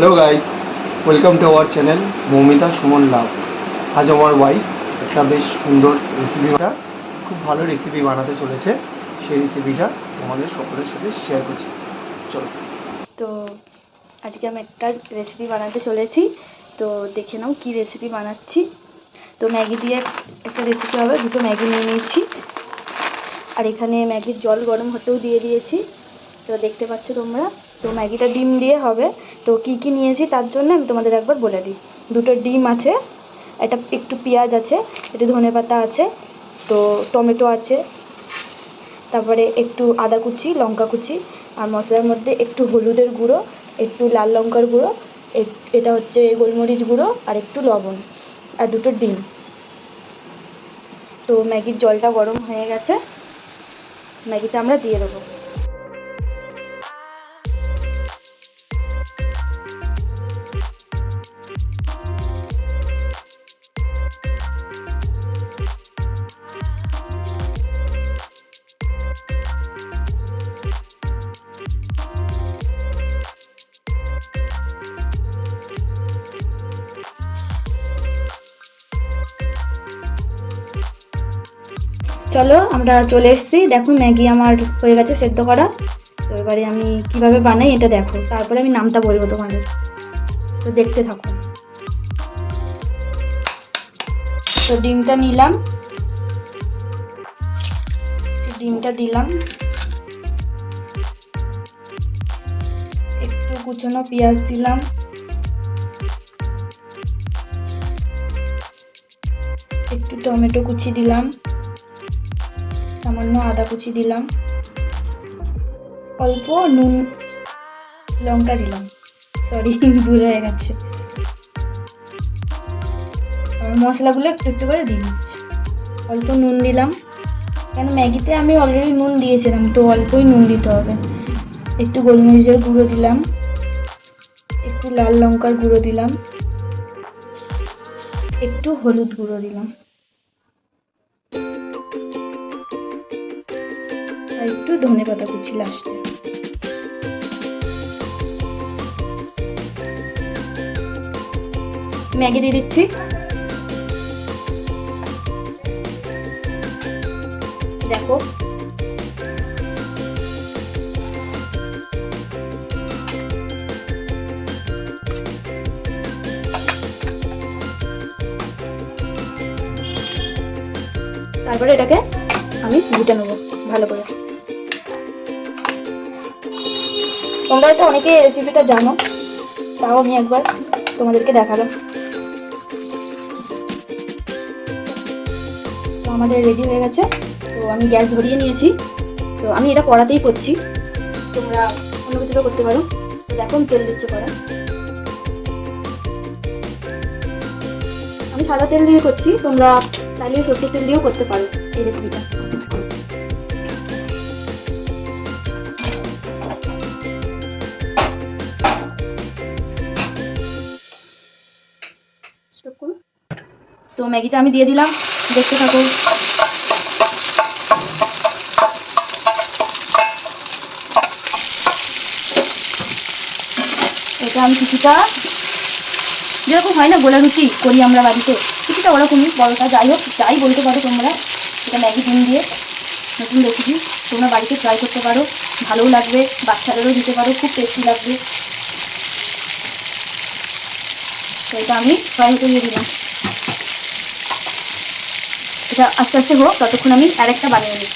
Hello guys, welcome to our channel Moumita Suman love. আজ আমার wife একটা বেশ সুন্দর রেসিপিটা খুব ভালো রেসিপি বানাতে চলেছে। সেই রেসিপিটা তোমাদের সকলের সাথে শেয়ার করছি। চলো। তো আজকে আমি একটা রেসিপি বানাতে চলেছি, তো দেখে নাও কি রেসিপি বানাচ্ছি। তো ম্যাগি দিয়ে একটা রেসিপি হবে। দুটো ম্যাগি নিয়ে নিয়েছি, আর এখানে ম্যাগির জল গরম হতেও দিয়ে দিয়েছি। তো দেখতে পাচ্ছ তোমরা। তো ম্যাগিটা ডিম দিয়ে হবে। তো কি কি নিয়েছি তার জন্য আমি তোমাদের একবার বলে দিই। দুটো ডিম আছে, একটা একটু পেঁয়াজ আছে, একটু ধনেপাতা আছে, তো টমেটো আছে, তারপরে একটু আদা কুচি, লঙ্কা কুচি, আর মশলার মধ্যে একটু হলুদের গুঁড়ো, একটু লাল লঙ্কার গুঁড়ো, এটা হচ্ছে গোলমরিচ গুঁড়ো, আর একটু লবণ, আর দুটো ডিম। তো ম্যাগির জলটা গরম হয়ে গেছে, ম্যাগিটা আমরা দিয়ে দেবো। চলো আমরা চলে এসেছি। দেখো ম্যাগি আমার হয়ে গেছে সেদ্ধ করা। তো এবারে আমি কিভাবে বানাই এটা দেখো, তারপরে আমি নামটা বলবো তোমাদের। তো দেখতে থাকো। তো ডিমটা নিলাম, ডিমটা দিলাম, একটু কুচনো পেঁয়াজ দিলাম, একটু টমেটো কুচি দিলাম, সামান্য আদা কুচি দিলাম, অল্প নুন লঙ্কা দিলাম, সরি ভুল হয়ে গেছে। মশলাগুলো একটু একটু করে দিয়ে দিচ্ছি। অল্প নুন দিলাম, কেন ম্যাগিতে আমি অলরেডি নুন দিয়েছিলাম, তো অল্পই নুন দিতে হবে। একটু গোলমরিচের গুঁড়ো দিলাম, একটু লাল লঙ্কার গুঁড়ো দিলাম, একটু হলুদ গুঁড়ো দিলাম, আর একটু ধনেপাতা কুচি লাস্টে। ম্যাগি দিয়ে দিচ্ছি। দেখো তারপরে এটাকে আমি গুটে নেবো ভালো করে। তোমরা হয়তো অনেকে রেসিপিটা জানো, তাও আমি একবার তোমাদেরকে দেখালাম। তো আমাদের রেডি হয়ে গেছে। তো আমি গ্যাস ধরিয়ে নিয়েছি। তো আমি এটা কড়াতেই করছি, তোমরা অন্য কিছুটা করতে পারো। তো দেখো আমি তেল দিচ্ছে কড়া। আমি সাদা তেল দিয়ে করছি, তোমরা চাইলে সরষের তেল দিয়েও করতে পারো এই রেসিপিটা। তো ম্যাগিটা আমি দিয়ে দিলাম, দেখতে থাকো। এটা আমি কিছুটা, যেরকম হয় না গোলা রুটি করি আমরা বাড়িতে, কিছুটা ওরকমই বড়টা, যাই হোক যাই বলতে পারো তোমরা। এটা ম্যাগি ডিম দিয়ে নতুন রেসিপি, তোমরা বাড়িতে ট্রাই করতে পারো, ভালোও লাগবে, বাচ্চাদেরও দিতে পারো, খুব টেস্টি লাগবে। তো এটা আমি ফ্রাই হতে দিয়ে দিলাম। এটা আস্তে আস্তে হোক, ততক্ষণ আমি আরেকটা বানিয়ে নিই।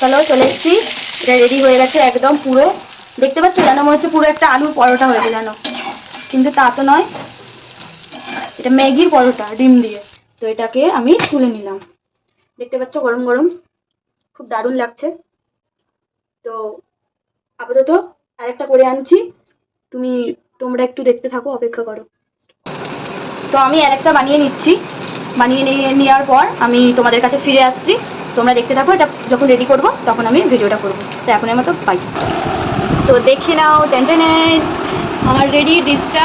চলো চলে এসেছি, এটা রেডি হয়ে গেছে একদম পুরো। দেখতে পাচ্ছ যেন মনে হচ্ছে পুরো একটা আলুর পরোটা হয়েছে যেন, কিন্তু তা তো নয়, এটা ম্যাগির পরোটা ডিম দিয়ে। তো এটাকে আমি তুলে নিলাম, দেখতে পাচ্ছ গরম গরম, খুব দারুণ লাগছে। তো আপাতত আরেকটা করে আনছি, তোমরা একটু দেখতে থাকো, অপেক্ষা করো। তো আমি আরেকটা বানিয়ে নিচ্ছি, বানিয়ে নেওয়ার পর আমি তোমাদের কাছে ফিরে আসছি। তোমরা দেখতে থাকো, এটা যখন রেডি করব তখন আমি ভিডিওটা করবো। তো এখনের মতো বাই। তো দেখে নাও, টেনটেনে আমার রেডি ডিশটা।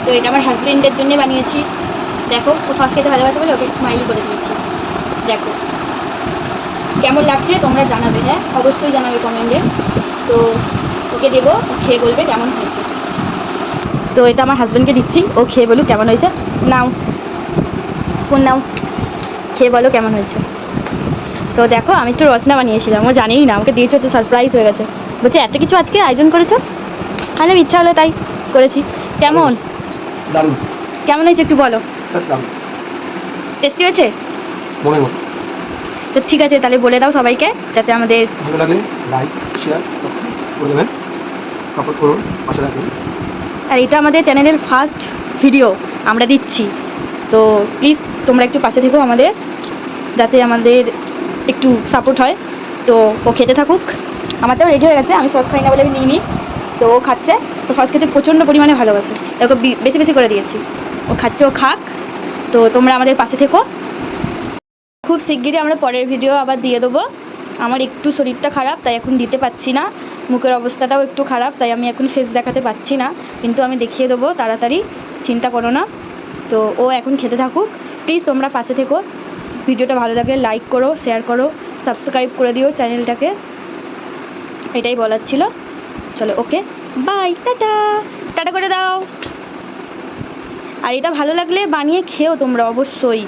তো এটা আমার হাজবেন্ডের জন্য বানিয়েছি। দেখো, ও সস খেতে ভালোবাসে বলে ওকে স্মাইলি করে দিয়েছি। দেখো কেমন লাগছে তোমরা জানাবে, হ্যাঁ অবশ্যই জানাবে কমেন্টে। তো ওকে দেবো, খেয়ে বলবে কেমন হয়েছে। তো এটা আমার হাজব্যান্ডকে দিচ্ছি, ও খেয়ে বলুক কেমন হয়েছে। নাও স্পুন নাও, খেয়ে বলো কেমন হয়েছে। তো দেখো আমি একটু রসনা বানিয়েছিলাম, ও জানেই না, আমাকে দিয়েছে তো সারপ্রাইজ হয়ে গেছে। বলছে এত কিছু আজকে আয়োজন করেছো, তাহলে ইচ্ছা হলো তাই করেছি। কেমন দারুণ, কেমন হয়েছে একটু বলো। দারুণ, টেস্টি হয়েছে? মনের মতো। তো ঠিক আছে, তাহলে বলে দাও সবাইকে, যাতে আমাদের ভালো লাগলে লাইক শেয়ার সাবস্ক্রাইব করে দেবেন, সাপোর্ট করুন, পাশে থাকুন। আর এটা আমাদের চ্যানেলের ফার্স্ট ভিডিও আমরা দিচ্ছি, তো প্লিজ তোমরা একটু পাশে থেকো আমাদের, যাতে আমাদের একটু সাপোর্ট হয়। তো ও খেতে থাকুক, আমারটাও রেডি হয়ে গেছে, আমি সস খাই না বলে আমি নিইনি, তো ও খাচ্ছে। তো সস খেতে প্রচণ্ড পরিমাণে ভালোবাসে, ওকে বেশি বেশি করে দিয়েছি, ও খাচ্ছে, ও খাক। তো তোমরা আমাদের পাশে থেকো। খুব শিগগিরই আমরা পরের ভিডিও আবার দিয়ে দেবো। আমার একটু শরীরটা খারাপ, তাই এখন দিতে পারছি না, মুখের অবস্থাটাও একটু খারাপ, তাই আমি এখন ফেস দেখাতে পারছি না, কিন্তু আমি দেখিয়ে দেবো তাড়াতাড়ি, চিন্তা করো না। তো ও এখন খেতে থাকুক, প্লিজ তোমরা পাশে থেকো। ভিডিওটা ভালো লাগলে লাইক করো, শেয়ার করো, সাবস্ক্রাইব করে দিও চ্যানেলটাকে, এটাই বলার ছিল। চলো ওকে বাই, টাটা, টাটা করে দাও। আর এটা ভালো লাগলে বানিয়ে খেও তোমরা অবশ্যই।